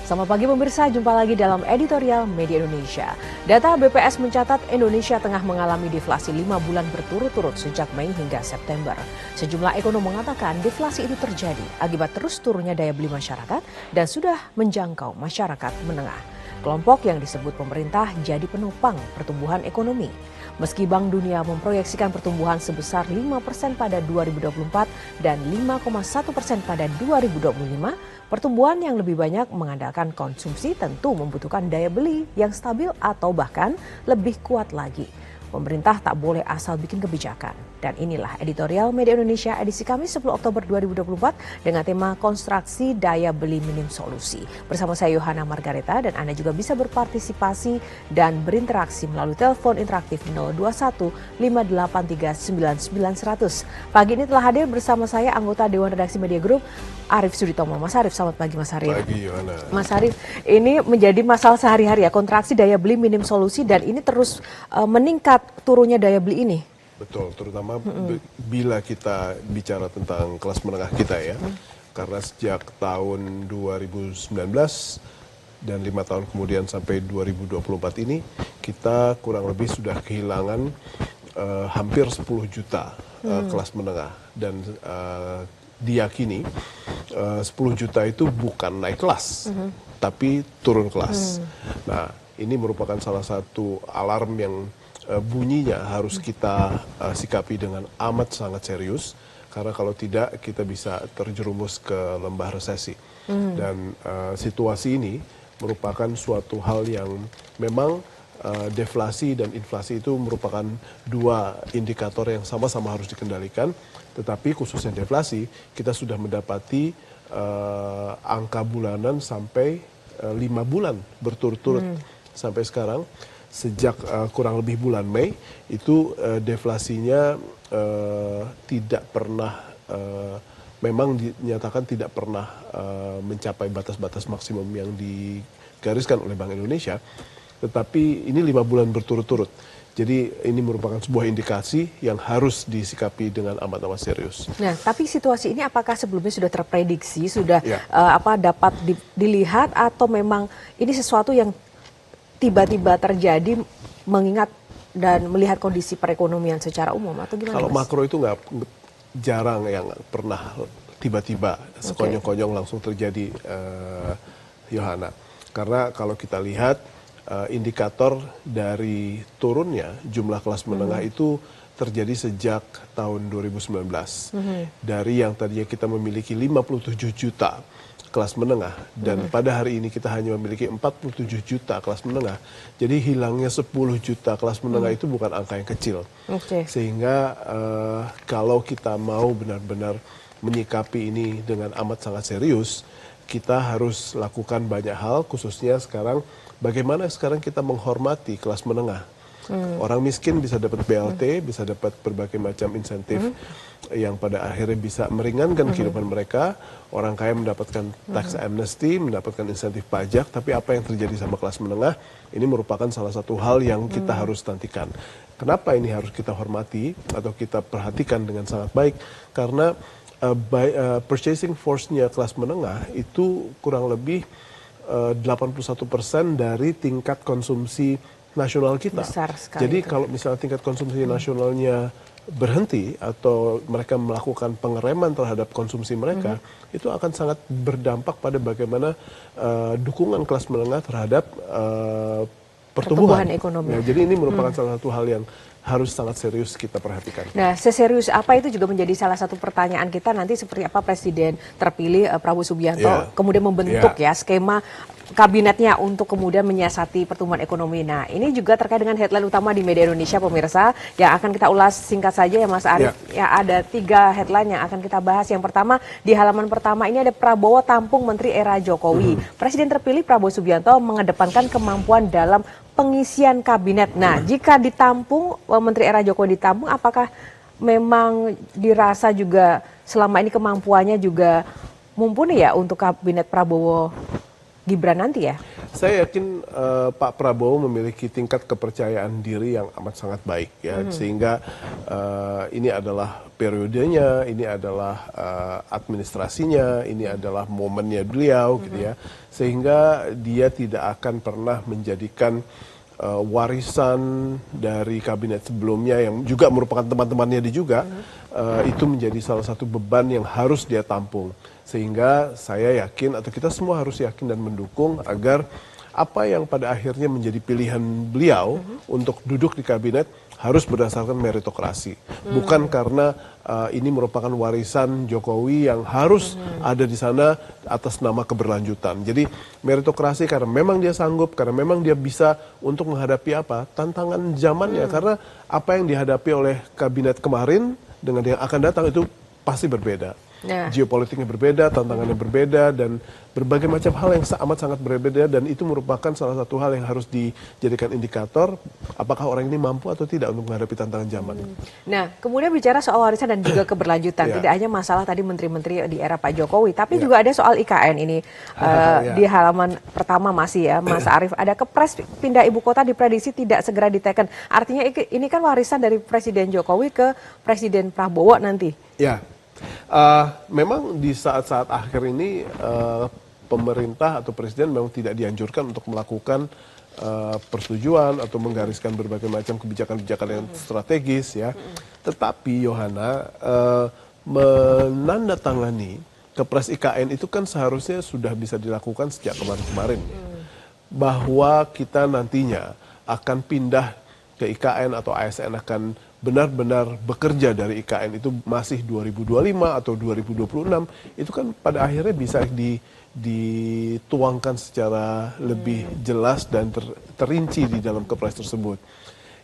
Selamat pagi pemirsa, jumpa lagi dalam editorial Media Indonesia. Data BPS mencatat Indonesia tengah mengalami deflasi 5 bulan berturut-turut sejak Mei hingga September. Sejumlah ekonom mengatakan deflasi itu terjadi akibat terus turunnya daya beli masyarakat dan sudah menjangkau masyarakat menengah. Kelompok yang disebut pemerintah jadi penopang pertumbuhan ekonomi. Meski Bank Dunia memproyeksikan pertumbuhan sebesar 5% pada 2024 dan 5,1% pada 2025, pertumbuhan yang lebih banyak mengandalkan konsumsi tentu membutuhkan daya beli yang stabil atau bahkan lebih kuat lagi. Pemerintah tak boleh asal bikin kebijakan. Dan inilah editorial Media Indonesia edisi Kamis 10 Oktober 2024 dengan tema Konstruksi Daya Beli Minim Solusi. Bersama saya Yohana Margareta dan Anda juga bisa berpartisipasi dan berinteraksi melalui telepon interaktif 021 583 99 100. Pagi ini telah hadir bersama saya anggota Dewan Redaksi Media Group Arief Suditomo. Mas Arief, selamat pagi Mas Arief. Pagi Yohana. Mas Arief, ini menjadi masalah sehari-hari ya, kontraksi daya beli minim solusi dan ini terus meningkat turunnya daya beli ini. Betul, terutama bila kita bicara tentang kelas menengah kita ya. Karena sejak tahun 2019 dan 5 tahun kemudian sampai 2024 ini, kita kurang lebih sudah kehilangan hampir 10 juta kelas menengah. Dan diyakini 10 juta itu bukan naik kelas, tapi turun kelas. Nah, ini merupakan salah satu alarm yang bunyinya harus kita sikapi dengan amat sangat serius, karena kalau tidak kita bisa terjerumus ke lembah resesi. Dan situasi ini merupakan suatu hal yang memang deflasi dan inflasi itu merupakan dua indikator yang sama-sama harus dikendalikan, tetapi khususnya deflasi kita sudah mendapati angka bulanan sampai 5 bulan berturut-turut sampai sekarang. Sejak kurang lebih bulan Mei itu deflasinya tidak pernah, memang dinyatakan tidak pernah mencapai batas-batas maksimum yang digariskan oleh Bank Indonesia, tetapi ini 5 bulan berturut-turut. Jadi ini merupakan sebuah indikasi yang harus disikapi dengan amat-amat serius. Nah, tapi situasi ini apakah sebelumnya sudah terprediksi, sudah dapat dilihat, atau memang ini sesuatu yang tiba-tiba terjadi mengingat dan melihat kondisi perekonomian secara umum, atau gimana? Kalau makro itu nggak jarang yang pernah tiba-tiba sekonyong-konyong langsung terjadi, Yohana. Karena kalau kita lihat indikator dari turunnya jumlah kelas menengah itu terjadi sejak tahun 2019. Dari yang tadinya kita memiliki 57 juta kelas menengah dan pada hari ini kita hanya memiliki 47 juta kelas menengah. Jadi hilangnya 10 juta kelas menengah itu bukan angka yang kecil. Sehingga kalau kita mau benar-benar menyikapi ini dengan amat sangat serius, kita harus lakukan banyak hal, khususnya sekarang bagaimana sekarang kita menghormati kelas menengah. Orang miskin bisa dapat BLT, bisa dapat berbagai macam insentif yang pada akhirnya bisa meringankan kehidupan mereka. Orang kaya mendapatkan tax amnesty, mendapatkan insentif pajak, tapi apa yang terjadi sama kelas menengah, ini merupakan salah satu hal yang kita harus nantikan. Kenapa ini harus kita hormati atau kita perhatikan dengan sangat baik? Karena purchasing force-nya kelas menengah itu kurang lebih 81% dari tingkat konsumsi nasional kita. Besar sekali. Jadi itu. kalau misalnya tingkat konsumsi nasionalnya berhenti atau mereka melakukan pengereman terhadap konsumsi mereka, itu akan sangat berdampak pada bagaimana dukungan kelas menengah terhadap pertumbuhan ekonomi. Nah, jadi ini merupakan salah satu hal yang harus sangat serius kita perhatikan. Nah, seserius apa itu juga menjadi salah satu pertanyaan kita nanti, seperti apa Presiden terpilih Prabowo Subianto kemudian membentuk skema kabinetnya untuk kemudian menyiasati pertumbuhan ekonomi. Nah, ini juga terkait dengan headline utama di Media Indonesia pemirsa yang akan kita ulas singkat saja ya Mas Arief. Ya, ada 3 headline yang akan kita bahas. Yang pertama, di halaman pertama ini ada Prabowo tampung Menteri era Jokowi. Presiden terpilih Prabowo Subianto mengedepankan kemampuan dalam pengisian kabinet. Nah, jika ditampung, Menteri era Jokowi ditampung, apakah memang dirasa juga selama ini kemampuannya juga mumpuni ya untuk kabinet Prabowo Gibran nanti ya? Saya yakin Pak Prabowo memiliki tingkat kepercayaan diri yang amat sangat baik ya, sehingga ini adalah periodenya, ini adalah administrasinya, ini adalah momennya beliau gitu ya, sehingga dia tidak akan pernah menjadikan warisan dari kabinet sebelumnya yang juga merupakan teman-temannya dia juga itu menjadi salah satu beban yang harus dia tampung. Sehingga saya yakin atau kita semua harus yakin dan mendukung agar apa yang pada akhirnya menjadi pilihan beliau untuk duduk di kabinet harus berdasarkan meritokrasi. Bukan karena ini merupakan warisan Jokowi yang harus ada di sana atas nama keberlanjutan. Jadi meritokrasi karena memang dia sanggup, karena memang dia bisa untuk menghadapi apa? Tantangan zamannya. Karena apa yang dihadapi oleh kabinet kemarin dengan yang akan datang itu pasti berbeda. Geopolitiknya berbeda, tantangannya berbeda, dan berbagai macam hal yang amat sangat berbeda, dan itu merupakan salah satu hal yang harus dijadikan indikator apakah orang ini mampu atau tidak untuk menghadapi tantangan zaman. Nah, kemudian bicara soal warisan dan juga keberlanjutan, tidak hanya masalah tadi menteri-menteri di era Pak Jokowi, tapi juga ada soal IKN ini. Di halaman pertama masih ya, Mas Arief, ada Kepres pindah ibu kota diprediksi tidak segera diteken. Artinya ini kan warisan dari Presiden Jokowi ke Presiden Prabowo nanti. Ya. Memang di saat-saat akhir ini pemerintah atau presiden memang tidak dianjurkan untuk melakukan persetujuan atau menggariskan berbagai macam kebijakan-kebijakan yang strategis ya. Tetapi Yohana menandatangani Kepres IKN itu kan seharusnya sudah bisa dilakukan sejak kemarin-kemarin ya. Bahwa kita nantinya akan pindah ke IKN atau ASN akan benar-benar bekerja dari IKN itu masih 2025 atau 2026, itu kan pada akhirnya bisa dituangkan secara lebih jelas dan terinci di dalam Kepres tersebut.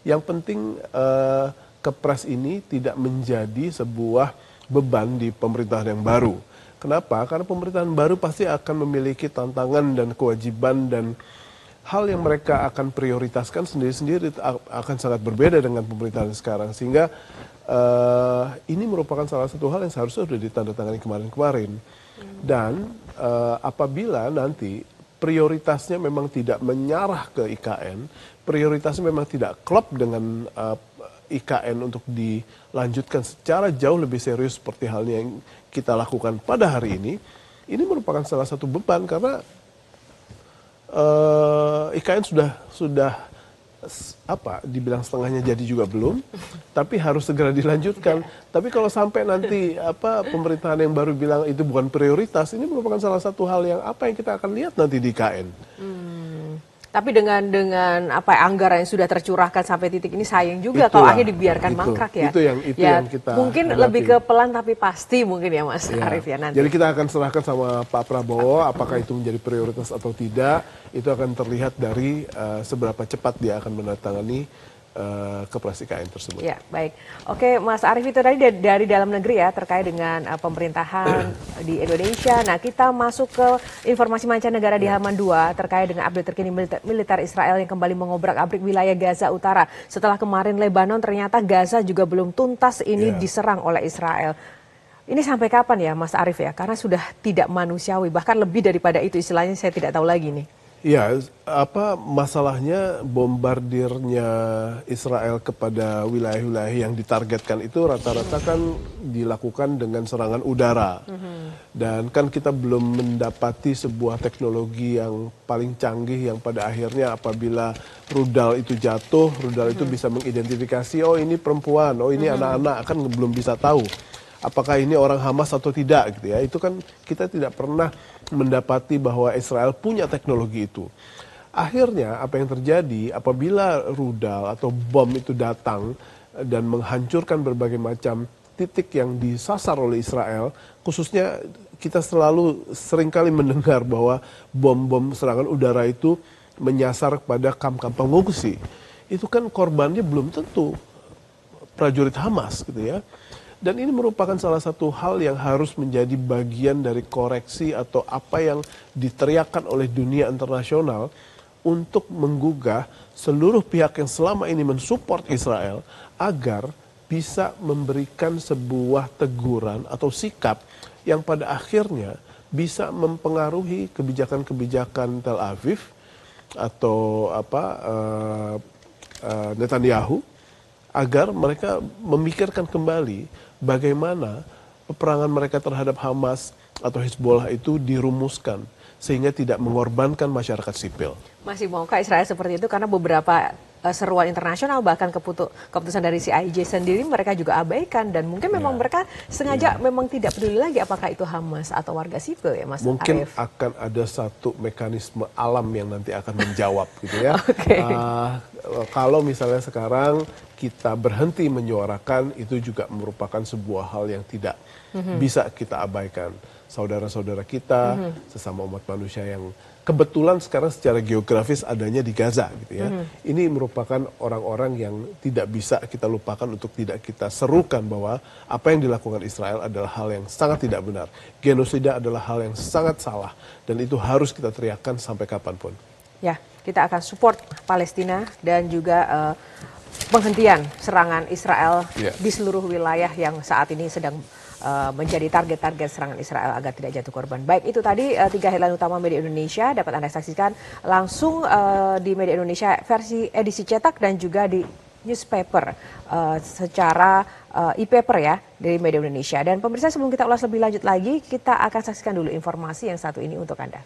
Yang penting Kepres ini tidak menjadi sebuah beban di pemerintahan yang baru. Kenapa? Karena pemerintahan baru pasti akan memiliki tantangan dan kewajiban dan hal yang mereka akan prioritaskan sendiri-sendiri akan sangat berbeda dengan pemerintahan sekarang. Sehingga ini merupakan salah satu hal yang seharusnya sudah ditandatangani kemarin-kemarin. Dan apabila nanti prioritasnya memang tidak menyarah ke IKN, prioritasnya memang tidak klop dengan IKN untuk dilanjutkan secara jauh lebih serius seperti halnya yang kita lakukan pada hari ini merupakan salah satu beban karena IKN sudah dibilang setengahnya jadi juga belum, tapi harus segera dilanjutkan. Tapi kalau sampai nanti pemerintahan yang baru bilang itu bukan prioritas, ini merupakan salah satu hal yang kita akan lihat nanti di IKN. Tapi dengan anggaran yang sudah tercurahkan sampai titik ini sayang juga kalau akhirnya dibiarkan mangkrak ya. Itu yang kita mungkin hadapi. Lebih ke pelan tapi pasti mungkin ya Mas Arief ya nanti. Jadi kita akan serahkan sama Pak Prabowo apakah itu menjadi prioritas atau tidak. Itu akan terlihat dari seberapa cepat dia akan menandatangani Kepres IKN tersebut. Ya, baik. Oke, Mas Arief itu tadi dari dalam negeri ya terkait dengan pemerintahan di Indonesia. Nah, kita masuk ke informasi mancanegara di halaman 2 terkait dengan update terkini militer Israel yang kembali mengobrak-abrik wilayah Gaza Utara. Setelah kemarin Lebanon, ternyata Gaza juga belum tuntas ini diserang oleh Israel. Ini sampai kapan ya Mas Arief ya? Karena sudah tidak manusiawi, bahkan lebih daripada itu istilahnya saya tidak tahu lagi nih. Ya, masalahnya bombardirnya Israel kepada wilayah-wilayah yang ditargetkan itu rata-rata kan dilakukan dengan serangan udara. Dan kan kita belum mendapati sebuah teknologi yang paling canggih yang pada akhirnya apabila rudal itu jatuh, rudal itu bisa mengidentifikasi, oh ini perempuan, oh ini anak-anak, kan belum bisa tahu apakah ini orang Hamas atau tidak gitu ya. Itu kan kita tidak pernah mendapati bahwa Israel punya teknologi itu. Akhirnya apa yang terjadi apabila rudal atau bom itu datang dan menghancurkan berbagai macam titik yang disasar oleh Israel, khususnya kita seringkali mendengar bahwa bom-bom serangan udara itu menyasar pada kamp-kamp pengungsi. Itu kan korbannya belum tentu prajurit Hamas gitu ya. Dan ini merupakan salah satu hal yang harus menjadi bagian dari koreksi atau apa yang diteriakkan oleh dunia internasional untuk menggugah seluruh pihak yang selama ini mensupport Israel agar bisa memberikan sebuah teguran atau sikap yang pada akhirnya bisa mempengaruhi kebijakan-kebijakan Tel Aviv atau Netanyahu agar mereka memikirkan kembali bagaimana peperangan mereka terhadap Hamas atau Hezbollah itu dirumuskan sehingga tidak mengorbankan masyarakat sipil. Masih maukah Israel seperti itu? Karena beberapa seruan internasional bahkan keputusan dari CIJ sendiri mereka juga abaikan dan mungkin memang mereka sengaja memang tidak peduli lagi apakah itu Hamas atau warga sipil ya Mas Mungkin Arief. akan ada satu mekanisme alam yang nanti akan menjawab gitu ya. Kalau misalnya sekarang kita berhenti menyuarakan itu juga merupakan sebuah hal yang tidak bisa kita abaikan. Saudara-saudara kita, sesama umat manusia yang kebetulan sekarang secara geografis adanya di Gaza gitu ya. Ini merupakan orang-orang yang tidak bisa kita lupakan untuk tidak kita serukan bahwa apa yang dilakukan Israel adalah hal yang sangat tidak benar. Genosida adalah hal yang sangat salah dan itu harus kita teriakkan sampai kapanpun. Ya, kita akan support Palestina dan juga penghentian serangan Israel di seluruh wilayah yang saat ini sedang menjadi target-target serangan Israel agar tidak jatuh korban. Baik, itu tadi 3 headline utama Media Indonesia dapat Anda saksikan langsung di Media Indonesia versi edisi cetak dan juga di newspaper secara e-paper ya dari Media Indonesia. Dan pemirsa, sebelum kita ulas lebih lanjut lagi, kita akan saksikan dulu informasi yang satu ini untuk Anda.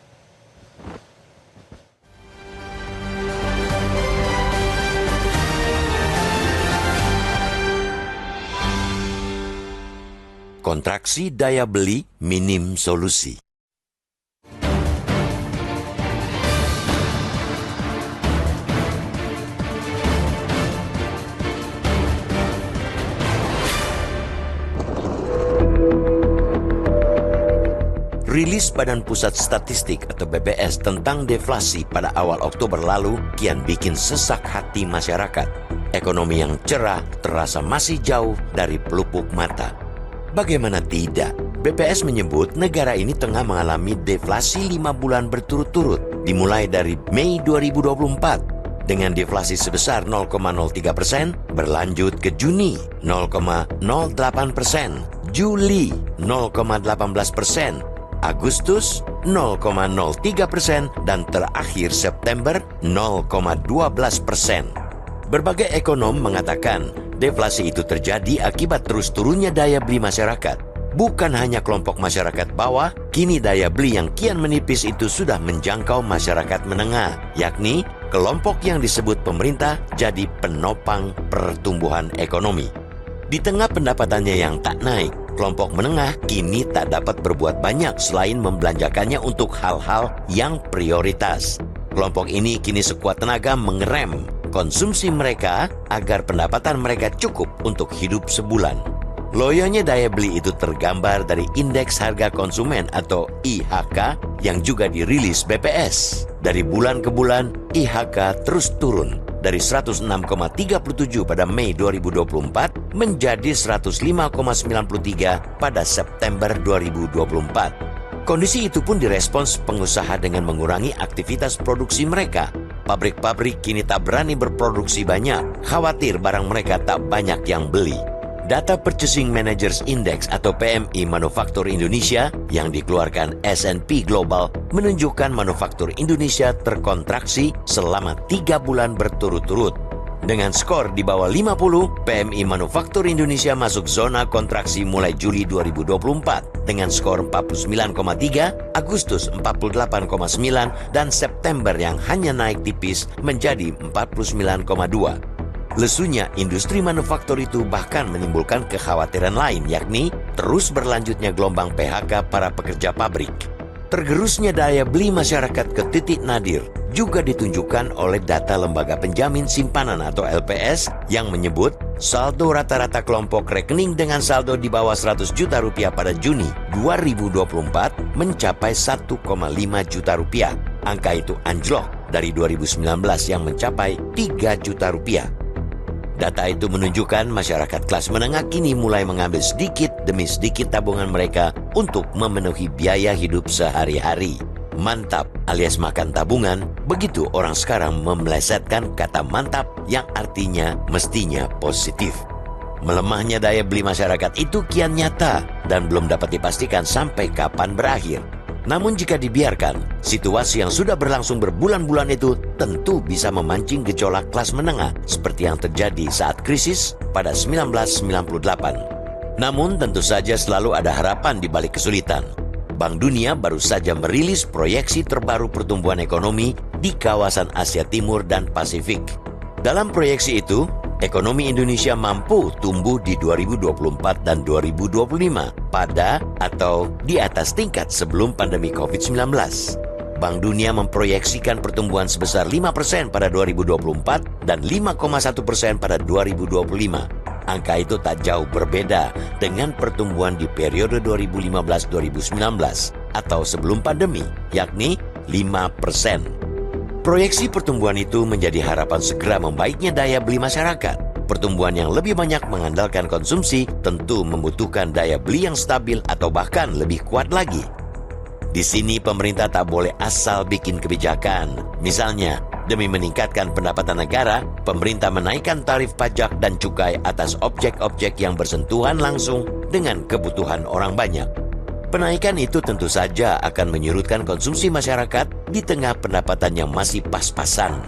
Kontraksi daya beli minim solusi. Rilis Badan Pusat Statistik atau BPS tentang deflasi pada awal Oktober lalu kian bikin sesak hati masyarakat. Ekonomi yang cerah terasa masih jauh dari pelupuk mata. Bagaimana tidak? BPS menyebut negara ini tengah mengalami deflasi 5 bulan berturut-turut dimulai dari Mei 2024 dengan deflasi sebesar 0,03%, berlanjut ke Juni 0,08%, Juli 0,18%, Agustus 0,03% dan terakhir September 0,12%. Berbagai ekonom mengatakan deflasi itu terjadi akibat terus turunnya daya beli masyarakat. Bukan hanya kelompok masyarakat bawah, kini daya beli yang kian menipis itu sudah menjangkau masyarakat menengah, yakni kelompok yang disebut pemerintah jadi penopang pertumbuhan ekonomi. Di tengah pendapatannya yang tak naik, kelompok menengah kini tak dapat berbuat banyak selain membelanjakannya untuk hal-hal yang prioritas. Kelompok ini kini sekuat tenaga mengerem konsumsi mereka agar pendapatan mereka cukup untuk hidup sebulan. Loyonya daya beli itu tergambar dari Indeks Harga Konsumen atau IHK yang juga dirilis BPS. Dari bulan ke bulan, IHK terus turun dari 106,37 pada Mei 2024 menjadi 105,93 pada September 2024. Kondisi itu pun direspons pengusaha dengan mengurangi aktivitas produksi mereka. Pabrik-pabrik kini tak berani berproduksi banyak, khawatir barang mereka tak banyak yang beli. Data Purchasing Managers Index atau PMI Manufaktur Indonesia yang dikeluarkan S&P Global menunjukkan manufaktur Indonesia terkontraksi selama 3 bulan berturut-turut. Dengan skor di bawah 50, PMI Manufaktur Indonesia masuk zona kontraksi mulai Juli 2024 dengan skor 49,3, Agustus 48,9, dan September yang hanya naik tipis menjadi 49,2. Lesunya industri manufaktur itu bahkan menimbulkan kekhawatiran lain, yakni terus berlanjutnya gelombang PHK para pekerja pabrik. Tergerusnya daya beli masyarakat ke titik nadir juga ditunjukkan oleh data Lembaga Penjamin Simpanan atau LPS yang menyebut saldo rata-rata kelompok rekening dengan saldo di bawah 100 juta rupiah pada Juni 2024 mencapai 1,5 juta rupiah. Angka itu anjlok dari 2019 yang mencapai 3 juta rupiah. Data itu menunjukkan masyarakat kelas menengah kini mulai mengambil sedikit demi sedikit tabungan mereka untuk memenuhi biaya hidup sehari-hari. Mantap alias makan tabungan, begitu orang sekarang memelesetkan kata mantap yang artinya mestinya positif. Melemahnya daya beli masyarakat itu kian nyata dan belum dapat dipastikan sampai kapan berakhir. Namun jika dibiarkan, situasi yang sudah berlangsung berbulan-bulan itu tentu bisa memancing gejolak kelas menengah seperti yang terjadi saat krisis pada 1998. Namun tentu saja selalu ada harapan di balik kesulitan. Bank Dunia baru saja merilis proyeksi terbaru pertumbuhan ekonomi di kawasan Asia Timur dan Pasifik. Dalam proyeksi itu, ekonomi Indonesia mampu tumbuh di 2024 dan 2025 pada atau di atas tingkat sebelum pandemi COVID-19. Bank Dunia memproyeksikan pertumbuhan sebesar 5% pada 2024 dan 5,1% pada 2025. Angka itu tak jauh berbeda dengan pertumbuhan di periode 2015-2019 atau sebelum pandemi, yakni 5%. Proyeksi pertumbuhan itu menjadi harapan segera membaiknya daya beli masyarakat. Pertumbuhan yang lebih banyak mengandalkan konsumsi tentu membutuhkan daya beli yang stabil atau bahkan lebih kuat lagi. Di sini pemerintah tak boleh asal bikin kebijakan. Misalnya, demi meningkatkan pendapatan negara, pemerintah menaikkan tarif pajak dan cukai atas objek-objek yang bersentuhan langsung dengan kebutuhan orang banyak. Penaikan itu tentu saja akan menyurutkan konsumsi masyarakat di tengah pendapatan yang masih pas-pasan.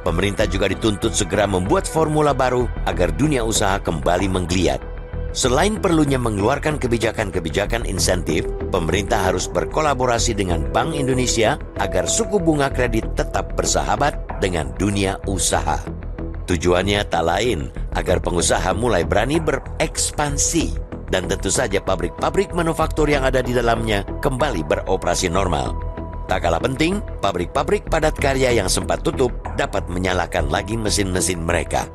Pemerintah juga dituntut segera membuat formula baru agar dunia usaha kembali menggeliat. Selain perlunya mengeluarkan kebijakan-kebijakan insentif, pemerintah harus berkolaborasi dengan Bank Indonesia agar suku bunga kredit tetap bersahabat dengan dunia usaha. Tujuannya tak lain agar pengusaha mulai berani berekspansi dan tentu saja pabrik-pabrik manufaktur yang ada di dalamnya kembali beroperasi normal. Tak kalah penting, pabrik-pabrik padat karya yang sempat tutup dapat menyalakan lagi mesin-mesin mereka.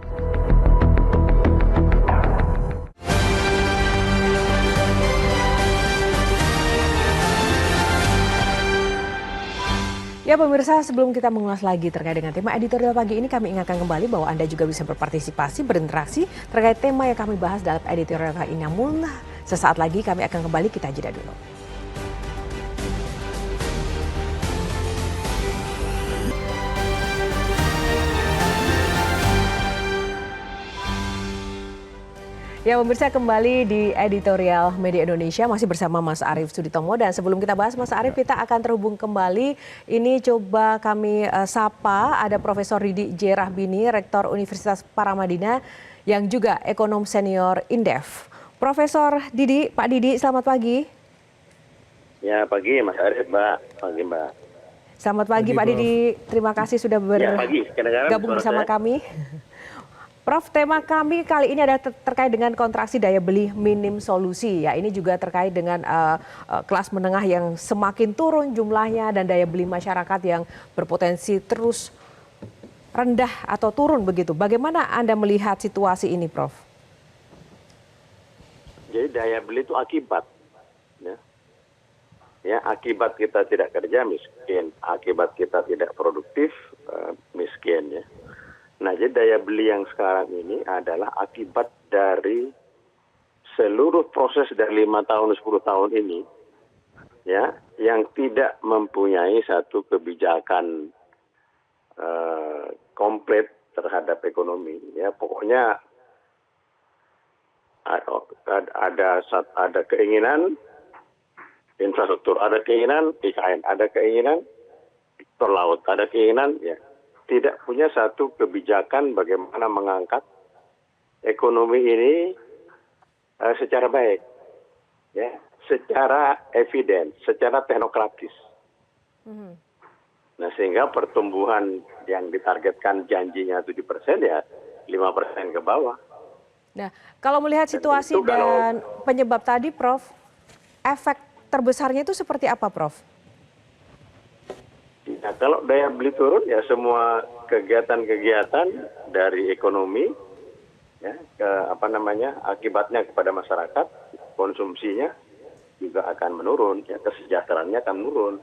Ya pemirsa, sebelum kita mengulas lagi terkait dengan tema editorial pagi ini, kami ingatkan kembali bahwa Anda juga bisa berpartisipasi, berinteraksi terkait tema yang kami bahas dalam editorial kali ini. Namun sesaat lagi kami akan kembali, kita jeda dulu. Ya pemirsa, kembali di editorial Media Indonesia masih bersama Mas Arief Suditomo, dan sebelum kita bahas Mas Arief, kita akan terhubung kembali. Ini coba kami sapa, ada Profesor Didi J. Rahbini, Rektor Universitas Paramadina yang juga ekonom senior Indef. Profesor Didi, Pak Didi, selamat pagi. Ya pagi Mas Arief, Mbak. Pagi Mbak. Selamat pagi Pak Didi, terima kasih sudah bergabung bersama kami. Prof, tema kami kali ini adalah terkait dengan kontraksi daya beli minim solusi. Ya, ini juga terkait dengan kelas menengah yang semakin turun jumlahnya dan daya beli masyarakat yang berpotensi terus rendah atau turun begitu. Bagaimana Anda melihat situasi ini, Prof? Jadi daya beli itu akibat, ya akibat kita tidak kerja miskin, akibat kita tidak produktif miskin ya. Nah, jadi daya beli yang sekarang ini adalah akibat dari seluruh proses dari 5 tahun, 10 tahun ini, ya, yang tidak mempunyai satu kebijakan komplit terhadap ekonomi. Ya, pokoknya ada keinginan infrastruktur, ada keinginan IKN, ada keinginan tol laut, ada keinginan ya. Tidak punya satu kebijakan bagaimana mengangkat ekonomi ini secara baik, ya, secara eviden, secara teknokratis. Nah, sehingga pertumbuhan yang ditargetkan janjinya 7% ya 5% ke bawah. Nah, kalau melihat situasi dan penyebab tadi, Prof, efek terbesarnya itu seperti apa, Prof? Nah, kalau daya beli turun ya semua kegiatan-kegiatan dari ekonomi ya akibatnya kepada masyarakat, konsumsinya juga akan menurun, ya kesejahteraannya akan menurun.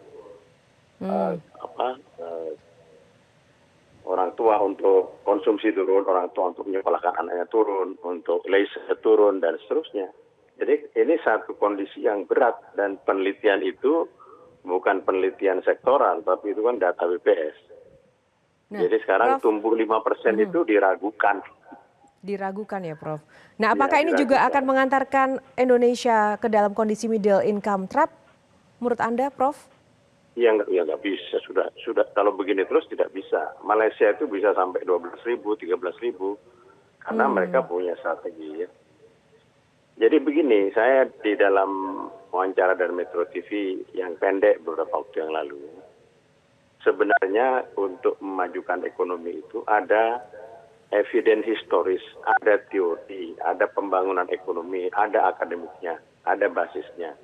Orang tua untuk konsumsi turun, orang tua untuk menyekolahkan anaknya turun, untuk leisure turun dan seterusnya. Jadi ini satu kondisi yang berat, dan penelitian itu bukan penelitian sektoral, tapi itu kan data BPS. Nah, jadi sekarang Prof, tumbuh 5% itu diragukan. Diragukan ya, Prof. Nah, apakah ini juga akan mengantarkan Indonesia ke dalam kondisi middle income trap? menurut Anda, Prof? Ya nggak bisa. Sudah kalau begini terus tidak bisa. Malaysia itu bisa sampai 12.000, 13.000 karena mereka punya strategi. Ya. Jadi begini, saya di dalam wawancara dari Metro TV yang pendek beberapa waktu yang lalu, sebenarnya untuk memajukan ekonomi itu ada evidence historis, ada teori, ada pembangunan ekonomi, ada akademiknya, ada basisnya.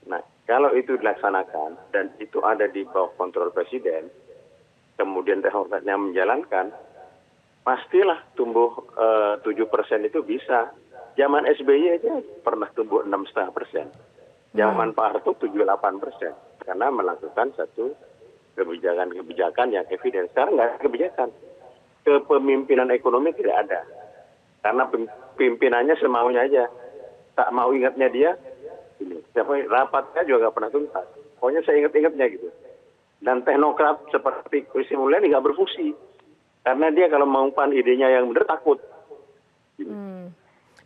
Nah, kalau itu dilaksanakan dan itu ada di bawah kontrol presiden, kemudian teknokratnya menjalankan, pastilah tumbuh 7% itu bisa. Zaman SBY aja pernah tumbuh 6,5%. Zaman Pak Harto 78%. Karena melakukan satu kebijakan-kebijakan yang evidence. Sekarang nggak ada kebijakan. Kepemimpinan ekonomi tidak ada. Karena pimpinannya semaunya aja. Tak mau ingatnya dia, siapa rapatnya juga nggak pernah tuntas. Pokoknya saya ingat-ingatnya gitu. Dan teknokrat seperti Sri Mulyani nggak berfungsi. Karena dia kalau mengumpan idenya yang benar takut.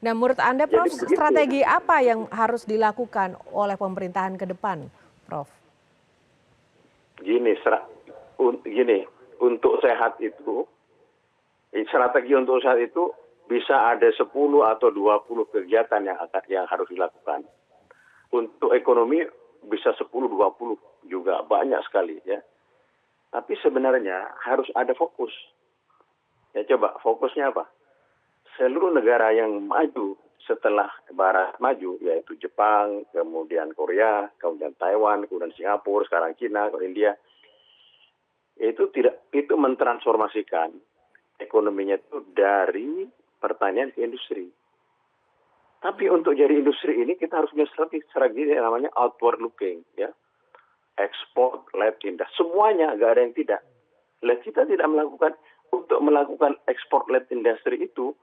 Nah, menurut Anda, Prof, Jadi strategi apa yang harus dilakukan oleh pemerintahan ke depan, Prof? Gini, untuk sehat itu, strategi untuk sehat itu bisa ada 10 atau 20 kegiatan yang harus dilakukan. Untuk ekonomi bisa 10-20 juga banyak sekali ya. Tapi sebenarnya harus ada fokus. Ya coba fokusnya apa? Seluruh negara yang maju setelah Barat maju, yaitu Jepang, kemudian Korea, kemudian Taiwan, kemudian Singapura, sekarang Cina, kemudian India, itu mentransformasikan ekonominya itu dari pertanian ke industri. Tapi untuk jadi industri ini kita harus punya strategi yang namanya outward looking, ya, export led industry, semuanya nggak ada yang tidak. Kita tidak melakukan untuk melakukan export led industry itu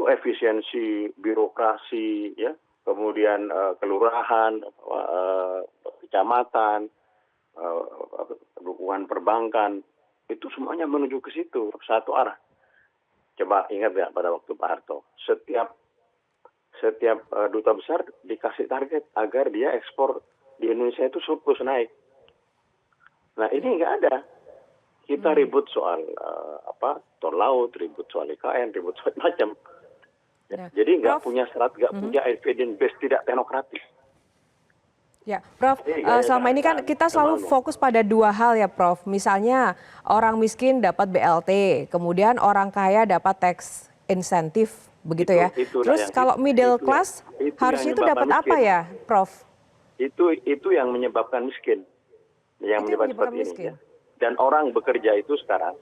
efisiensi birokrasi, ya, kemudian kelurahan, kecamatan, dukungan perbankan, itu semuanya menuju ke situ satu arah. Coba ingat ya pada waktu Pak Harto, setiap duta besar dikasih target agar dia ekspor di Indonesia itu surplus naik. Nah ini nggak ada. Kita ribut soal tol laut, ribut soal IKN, ribut soal macam. Ya, jadi nggak punya punya evidence base, tidak teknokratis. Ya, Prof, selama ini kan kita selalu fokus pada dua hal ya, Prof. Misalnya orang miskin dapat BLT, kemudian orang kaya dapat tax insentif, begitu ya. Terus kalau middle class harusnya itu dapat apa ya, Prof? Itu yang menyebabkan miskin, yang menyebabkan miskin. Ya. Dan orang bekerja itu sekarang,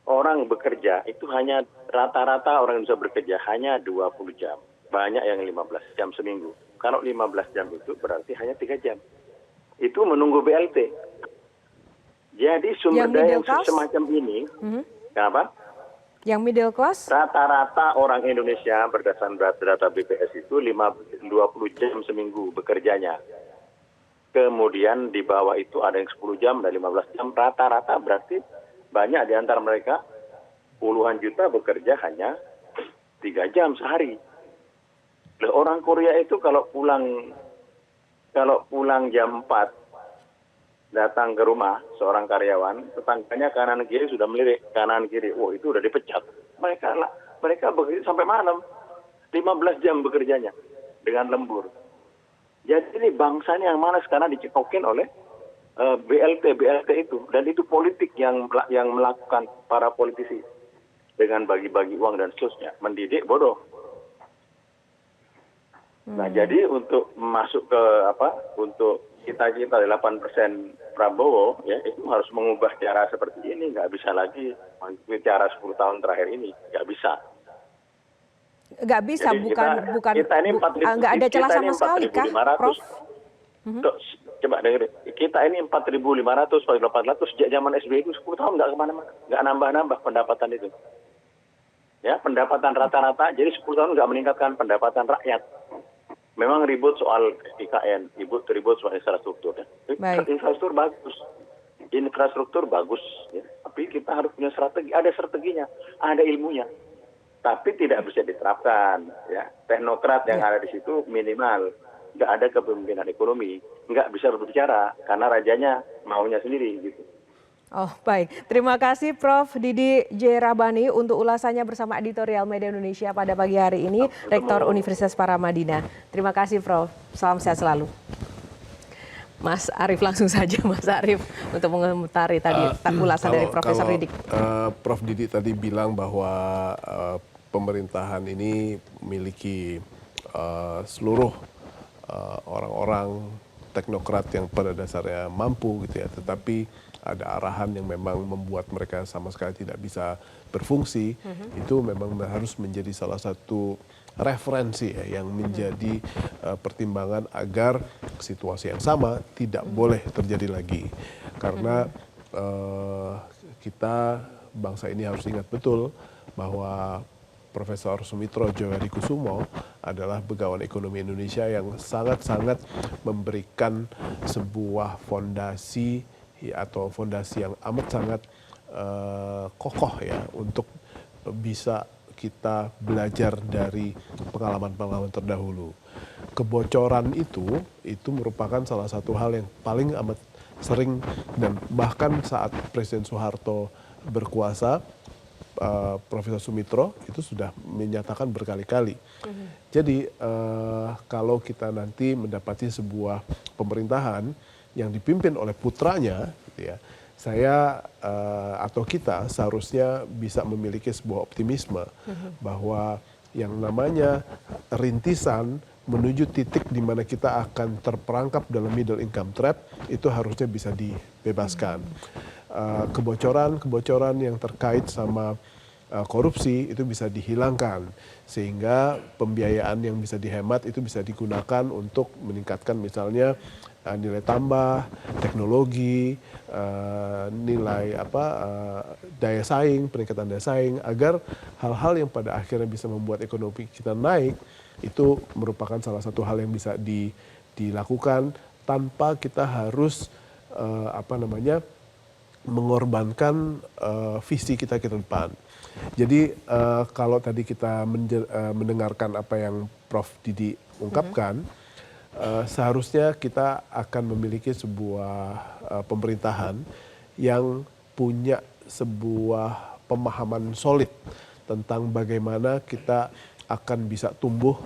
orang bekerja itu hanya rata-rata orang yang bisa bekerja hanya 20 jam. Banyak yang 15 jam seminggu. Kalau 15 jam itu berarti hanya 3 jam. Itu menunggu BLT. Jadi sumber daya yang semacam ini, kenapa? Yang middle class? Rata-rata orang Indonesia berdasarkan data BPS itu 20 jam seminggu bekerjanya. Kemudian di bawah itu ada yang 10 jam dan 15 jam. Rata-rata berarti banyak di antara mereka puluhan juta bekerja hanya 3 jam sehari. Orang Korea itu kalau pulang jam 4 datang ke rumah seorang karyawan, tetangganya kanan kiri sudah melirik kanan kiri. Wah, itu udah dipecat. Mereka bekerja sampai malam. 15 jam bekerjanya dengan lembur. Jadi ini bangsa ini yang malas karena dicekokin oleh BLT itu, dan itu politik yang melakukan para politisi dengan bagi-bagi uang dan seterusnya, mendidik bodoh. Nah jadi untuk masuk ke untuk cita-cita 8% Prabowo, ya itu harus mengubah cara seperti ini, nggak bisa lagi cara 10 tahun terakhir ini, nggak bisa. Nggak bisa, jadi nggak ada celah sama sekali kah, Prof? Coba dengerin, kita ini 4.500, 4.800 sejak zaman SBY itu 10 tahun nggak kemana-mana, nggak nambah-nambah pendapatan itu. Ya, pendapatan rata-rata, jadi 10 tahun nggak meningkatkan pendapatan rakyat. Memang ribut soal IKN, ribut soal infrastruktur. Ya. Infrastruktur bagus, ya. Tapi kita harus punya strategi, ada strateginya, ada ilmunya. Tapi tidak bisa diterapkan, ya. Teknokrat yang ada di situ minimal. nggak ada kepemimpinan ekonomi, nggak bisa berbicara karena rajanya maunya sendiri gitu. Oh baik, terima kasih Prof. Didi J. Rabani untuk ulasannya bersama Editorial Media Indonesia pada pagi hari ini, Rektor Universitas Paramadina. Terima kasih Prof. Salam sehat selalu. Mas Arief langsung saja Mas Arief untuk mengomentari tadi ulasan dari Profesor Didi. Prof. Didi tadi bilang bahwa pemerintahan ini memiliki seluruh orang-orang teknokrat yang pada dasarnya mampu gitu ya, tetapi ada arahan yang memang membuat mereka sama sekali tidak bisa berfungsi. Itu memang harus menjadi salah satu referensi ya, yang menjadi pertimbangan agar situasi yang sama tidak boleh terjadi lagi. Karena kita bangsa ini harus ingat betul bahwa Profesor Sumitro Djosarikusumo adalah begawan ekonomi Indonesia yang sangat-sangat memberikan sebuah fondasi atau fondasi yang amat sangat kokoh ya untuk bisa kita belajar dari pengalaman-pengalaman terdahulu. Kebocoran itu merupakan salah satu hal yang paling amat sering, dan bahkan saat Presiden Soeharto berkuasa, Profesor Sumitro itu sudah menyatakan berkali-kali. Jadi kalau kita nanti mendapati sebuah pemerintahan yang dipimpin oleh putranya, gitu ya, saya atau kita seharusnya bisa memiliki sebuah optimisme bahwa yang namanya rintisan menuju titik di mana kita akan terperangkap dalam middle income trap itu harusnya bisa dibebaskan. Kebocoran yang terkait sama korupsi itu bisa dihilangkan, sehingga pembiayaan yang bisa dihemat itu bisa digunakan untuk meningkatkan misalnya nilai tambah, teknologi, nilai daya saing, peningkatan daya saing, agar hal-hal yang pada akhirnya bisa membuat ekonomi kita naik itu merupakan salah satu hal yang bisa dilakukan tanpa kita harus mengorbankan visi kita ke depan. Jadi kalau tadi kita mendengarkan apa yang Prof. Didi ungkapkan, seharusnya kita akan memiliki sebuah pemerintahan yang punya sebuah pemahaman solid tentang bagaimana kita akan bisa tumbuh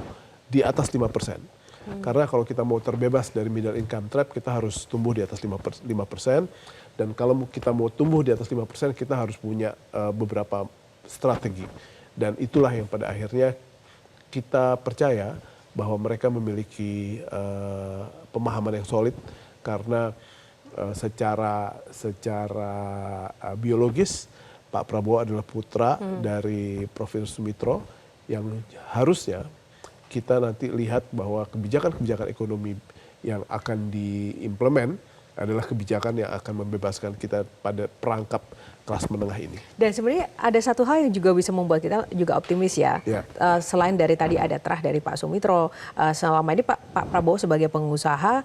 di atas 5%. Karena kalau kita mau terbebas dari middle income trap, kita harus tumbuh di atas 5%. Dan kalau kita mau tumbuh di atas 5%, kita harus punya beberapa strategi. Dan itulah yang pada akhirnya kita percaya bahwa mereka memiliki pemahaman yang solid, karena secara biologis Pak Prabowo adalah putra dari Profesor Sumitro, yang harusnya kita nanti lihat bahwa kebijakan-kebijakan ekonomi yang akan diimplement adalah kebijakan yang akan membebaskan kita pada perangkap kelas menengah ini. Dan sebenarnya ada satu hal yang juga bisa membuat kita juga optimis ya. Selain dari tadi ada terah dari Pak Sumitro, selama ini Pak Prabowo sebagai pengusaha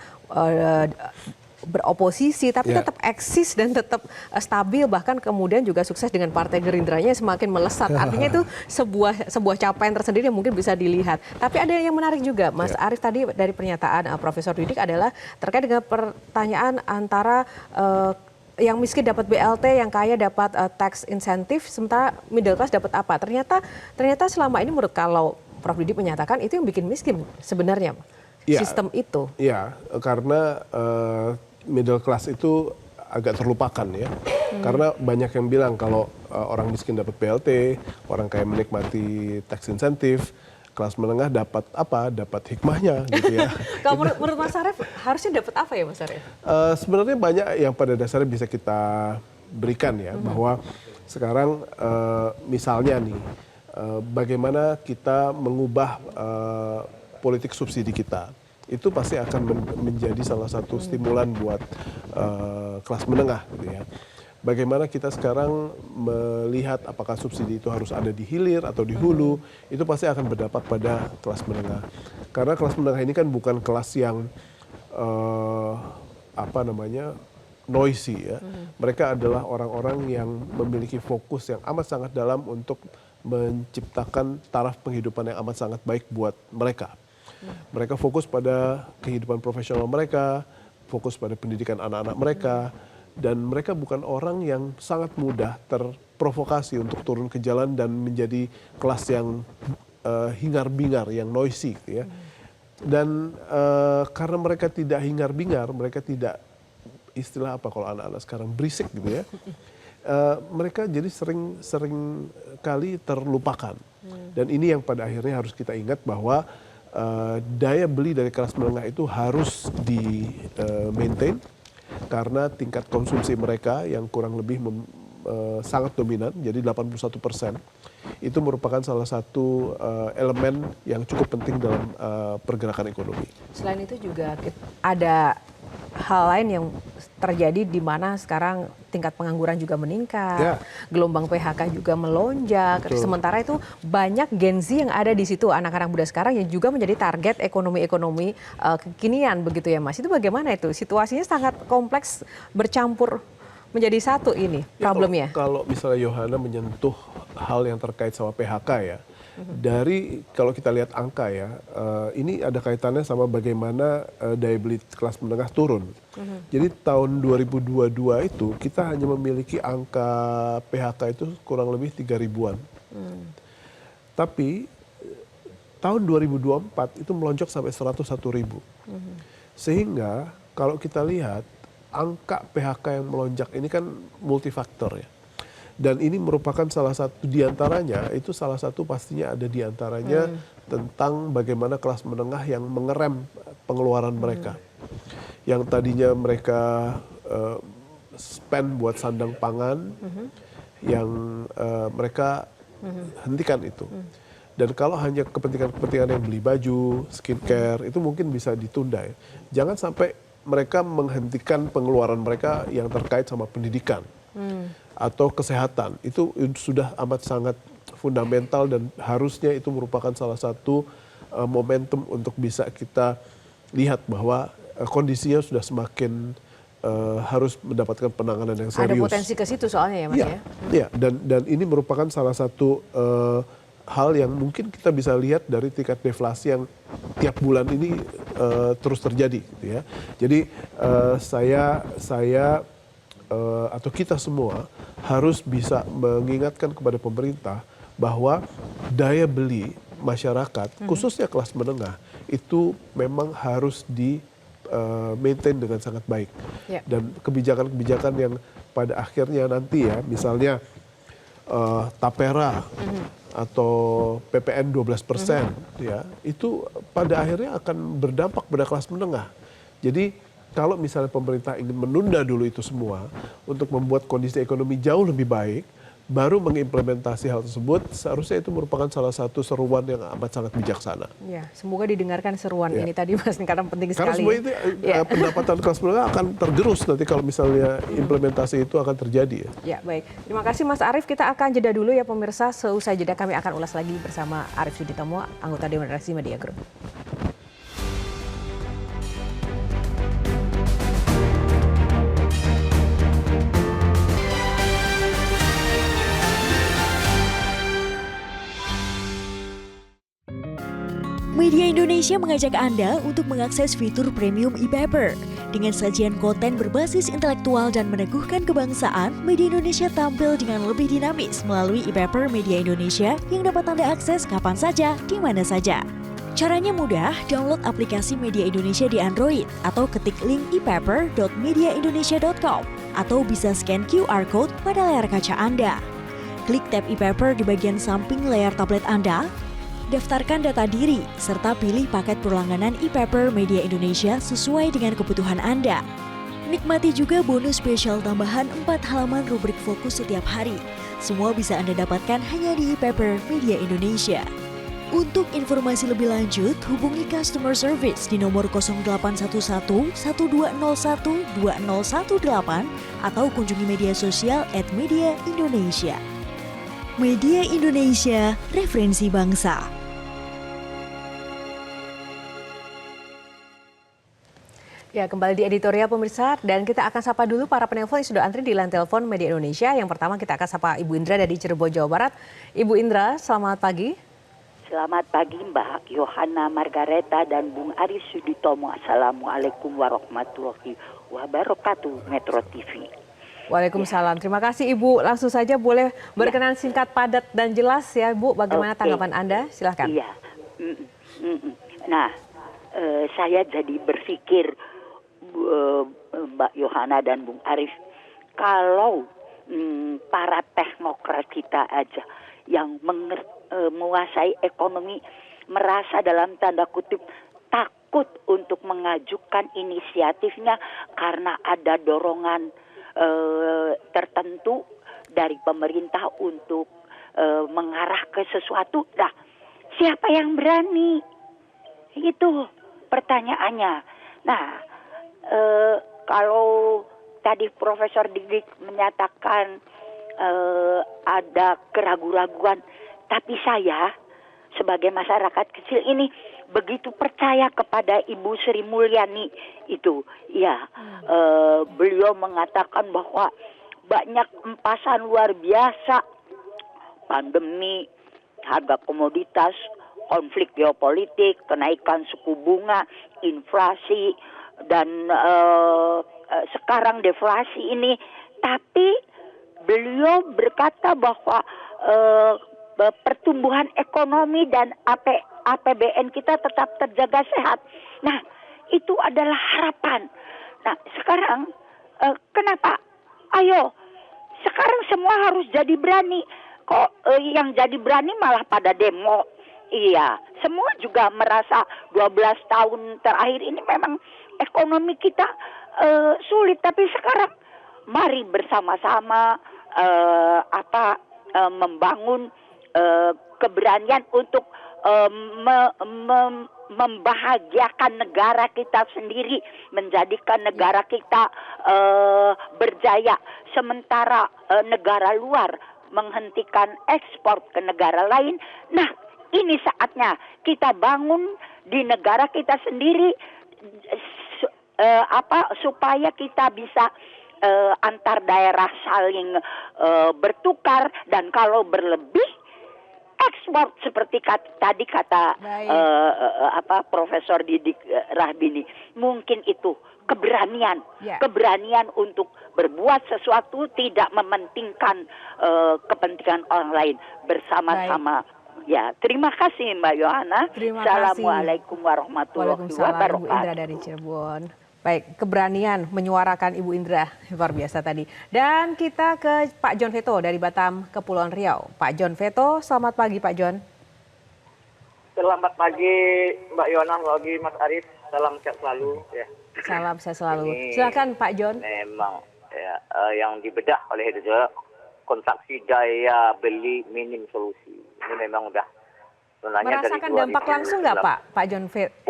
beroposisi tapi tetap eksis dan tetap stabil, bahkan kemudian juga sukses dengan Partai Gerindranya semakin melesat. Artinya itu sebuah capaian tersendiri yang mungkin bisa dilihat. Tapi ada yang menarik juga, Mas Arief, tadi dari pernyataan Profesor Didik adalah terkait dengan pertanyaan antara yang miskin dapat BLT, yang kaya dapat tax insentif, sementara middle class dapat apa? Ternyata selama ini menurut kalau Prof. Didik menyatakan itu yang bikin miskin sebenarnya sistem itu. Iya, karena middle class itu agak terlupakan ya. Karena banyak yang bilang kalau orang miskin dapat BLT, orang kaya menikmati tax insentif, kelas menengah dapat apa? Dapat hikmahnya gitu ya. Kalau menurut Mas Arief harusnya dapat apa ya Mas Arief? Sebenarnya banyak yang pada dasarnya bisa kita berikan ya, bahwa sekarang misalnya nih bagaimana kita mengubah politik subsidi kita. Itu pasti akan menjadi salah satu stimulan buat kelas menengah gitu ya. Bagaimana kita sekarang melihat apakah subsidi itu harus ada di hilir atau di hulu, itu pasti akan berdampak pada kelas menengah. Karena kelas menengah ini kan bukan kelas yang noisy ya. Mereka adalah orang-orang yang memiliki fokus yang amat sangat dalam untuk menciptakan taraf penghidupan yang amat sangat baik buat mereka. Mereka fokus pada kehidupan profesional mereka, fokus pada pendidikan anak-anak mereka, dan mereka bukan orang yang sangat mudah terprovokasi untuk turun ke jalan dan menjadi kelas yang hingar-bingar, yang noisy, gitu ya. Dan karena mereka tidak hingar-bingar, mereka tidak, istilah apa kalau anak-anak sekarang, berisik gitu ya. Mereka jadi sering kali terlupakan. Dan ini yang pada akhirnya harus kita ingat bahwa daya beli dari kelas menengah itu harus di-maintain karena tingkat konsumsi mereka yang kurang lebih sangat dominan, jadi 81%, itu merupakan salah satu elemen yang cukup penting dalam pergerakan ekonomi. Selain itu juga ada hal lain yang terjadi di mana sekarang tingkat pengangguran juga meningkat, gelombang PHK juga melonjak. Betul. Sementara itu banyak Gen Z yang ada di situ, anak-anak muda sekarang yang juga menjadi target ekonomi kekinian begitu ya Mas. Itu bagaimana itu? Situasinya sangat kompleks, bercampur menjadi satu ini problemnya. Kalau misalnya Yohana menyentuh hal yang terkait sama PHK ya, dari kalau kita lihat angka ya, ini ada kaitannya sama bagaimana daya beli kelas menengah turun. Jadi tahun 2022 itu kita hanya memiliki angka PHK itu kurang lebih 3.000-an. Tapi tahun 2024 itu melonjak sampai 101.000. Sehingga kalau kita lihat angka PHK yang melonjak ini kan multifaktor ya. Dan ini merupakan salah satu diantaranya, itu salah satu pastinya ada diantaranya tentang bagaimana kelas menengah yang mengerem pengeluaran mereka. Yang tadinya mereka spend buat sandang pangan, yang mereka hentikan itu. Dan kalau hanya kepentingan-kepentingan yang beli baju, skincare, itu mungkin bisa ditunda ya. Jangan sampai mereka menghentikan pengeluaran mereka yang terkait sama pendidikan atau kesehatan. Itu sudah amat sangat fundamental dan harusnya itu merupakan salah satu momentum untuk bisa kita lihat bahwa kondisinya sudah semakin harus mendapatkan penanganan yang serius. Ada potensi ke situ soalnya ya Mas ya? Iya, dan ini merupakan salah satu hal yang mungkin kita bisa lihat dari tingkat deflasi yang tiap bulan ini terus terjadi, gitu ya. Jadi saya atau kita semua harus bisa mengingatkan kepada pemerintah bahwa daya beli masyarakat, khususnya kelas menengah, itu memang harus di-maintain dengan sangat baik. Dan kebijakan-kebijakan yang pada akhirnya nanti ya, misalnya tapera atau PPN 12%, ya, itu pada akhirnya akan berdampak pada kelas menengah. Jadi kalau misalnya pemerintah ingin menunda dulu itu semua untuk membuat kondisi ekonomi jauh lebih baik, baru mengimplementasi hal tersebut, seharusnya itu merupakan salah satu seruan yang amat sangat bijaksana. Ya, semoga didengarkan seruan ini tadi Mas, karena penting sekali. Karena semua itu pendapatan kelas menengah akan tergerus nanti kalau misalnya implementasi itu akan terjadi. Ya, baik. Terima kasih Mas Arief. Kita akan jeda dulu ya pemirsa. Seusai jeda kami akan ulas lagi bersama Arief Suditomo, anggota Dewan Redaksi Media Group. Media Indonesia mengajak Anda untuk mengakses fitur premium e-paper. Dengan sajian konten berbasis intelektual dan meneguhkan kebangsaan, Media Indonesia tampil dengan lebih dinamis melalui e-paper Media Indonesia yang dapat Anda akses kapan saja, di mana saja. Caranya mudah, download aplikasi Media Indonesia di Android atau ketik link e-paper.mediaindonesia.com atau bisa scan QR Code pada layar kaca Anda. Klik tab e-paper di bagian samping layar tablet Anda, daftarkan data diri, serta pilih paket perlangganan e-paper Media Indonesia sesuai dengan kebutuhan Anda. Nikmati juga bonus spesial tambahan 4 halaman rubrik fokus setiap hari. Semua bisa Anda dapatkan hanya di e-paper Media Indonesia. Untuk informasi lebih lanjut, hubungi customer service di nomor 0811 1201 2018 atau kunjungi media sosial @Media Indonesia. Media Indonesia, referensi bangsa. Ya, kembali di editorial pemirsa, dan kita akan sapa dulu para penelpon yang sudah antri di line telepon Media Indonesia. Yang pertama kita akan sapa Ibu Indra dari Cirebon, Jawa Barat. Ibu Indra, selamat pagi. Selamat pagi Mbak Yohana Margareta dan Bung Aris Suditomo. Assalamualaikum warahmatullahi wabarakatuh, Metro TV. Waalaikumsalam. Terima kasih Ibu. Langsung saja boleh berkenan singkat, padat dan jelas ya Bu. Bagaimana tanggapan Anda? Silahkan. Iya. Nah, saya jadi berpikir Mbak Yohana dan Bung Aris, kalau para teknokrat kita aja yang menguasai ekonomi merasa dalam tanda kutip takut untuk mengajukan inisiatifnya karena ada dorongan tertentu dari pemerintah untuk mengarah ke sesuatu. Nah, siapa yang berani? Itu pertanyaannya. Nah, kalau tadi Profesor Didik menyatakan ada keraguan-raguan, tapi saya sebagai masyarakat kecil ini begitu percaya kepada Ibu Sri Mulyani itu. Ya, beliau mengatakan bahwa banyak empasan luar biasa, pandemi, harga komoditas, konflik geopolitik, kenaikan suku bunga, inflasi, dan sekarang deflasi ini. Tapi beliau berkata bahwa pertumbuhan ekonomi dan APBN kita tetap terjaga sehat. Nah, itu adalah harapan. Nah, sekarang kenapa? Ayo, sekarang semua harus jadi berani. Kok yang jadi berani malah pada demo? Iya, semua juga merasa 12 tahun terakhir ini memang ekonomi kita sulit. Tapi sekarang mari bersama-sama membangun keberanian untuk membahagiakan negara kita sendiri, menjadikan negara kita berjaya, sementara negara luar menghentikan ekspor ke negara lain. Nah, ini saatnya kita bangun di negara kita sendiri supaya kita bisa antar daerah saling bertukar, dan kalau berlebih ekspor seperti tadi kata Profesor Didik Rahbini, mungkin itu keberanian untuk berbuat sesuatu, tidak mementingkan kepentingan orang lain, bersama-sama. Ya, terima kasih Mbak Yohana. Assalamualaikum warahmatullahi wabarakatuh. Ibu Indra dari Cirebon. Baik, keberanian menyuarakan Ibu Indra, luar biasa tadi. Dan kita ke Pak John Veto dari Batam, Kepulauan Riau. Pak John Veto, selamat pagi Pak John. Selamat pagi Mbak Yona, pagi Mas Arif, salam sehat selalu. Ya. Salam sehat selalu. Silakan Pak John. Memang ya, yang dibedah oleh itu kontraksi daya beli minim solusi. Ini memang udah merasakan dampak langsung nggak Pak John Veto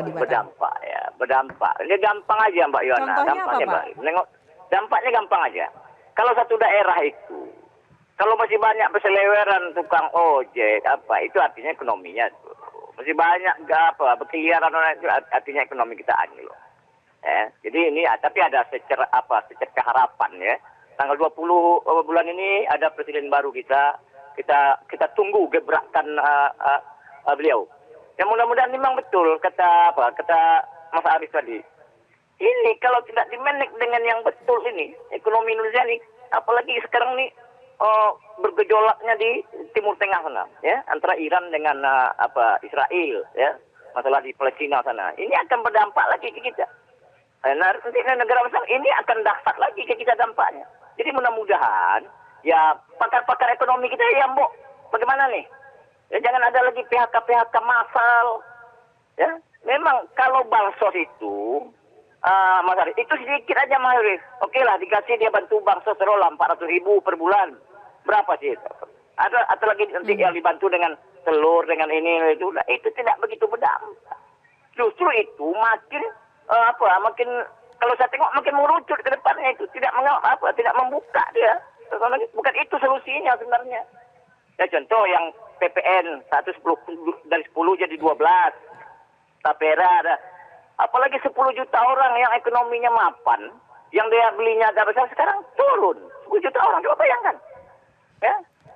di Batam? Berdampak ya, berdampak. Ini gampang aja Mbak Yona. Contohnya apa Pak? Nengok, dampaknya gampang aja. Kalau satu daerah itu, kalau masih banyak berseleweran tukang ojek itu artinya ekonominya tuh. Masih banyak berkeliaran itu artinya ekonomi kita anjlok. Jadi ini tapi ada secerca harapan ya. Tanggal 20 bulan ini ada presiden baru kita tunggu gebrakan beliau. Yang mudah-mudahan memang betul kata Mas Arif tadi. Ini kalau tidak dimanage dengan yang betul ini, ekonomi Indonesia ini, apalagi sekarang nih bergejolaknya di Timur Tengah sana, ya, antara Iran dengan Israel, ya, masalah di Palestina sana. Ini akan berdampak lagi ke kita. Nanti negara besar ini akan dahsyat lagi ke kita dampaknya. Jadi mudah-mudahan ya pakar-pakar ekonomi kita ya Mbok, bagaimana nih? Ya, jangan ada lagi PHK massal. Ya, memang kalau bansos itu Mas Arif, itu sedikit aja Mas Arif. Oke lah, dikasih dia bantu bansos serolah 400.000 per bulan. Berapa sih? Atau lagi nanti yang dibantu dengan telur, dengan ini itu. Nah, itu tidak begitu berdampak. Justru itu makin makin kalau saya tengok makin merucut ke depannya, itu tidak tidak membuka dia. Bukan itu solusinya sebenarnya. Ya contoh yang PPN 110 dari 10 jadi 12. Tapera ada. Apalagi 10 juta orang yang ekonominya mapan, yang dia belinya agak besar sekarang turun. 10 juta orang, coba bayangkan. Ya.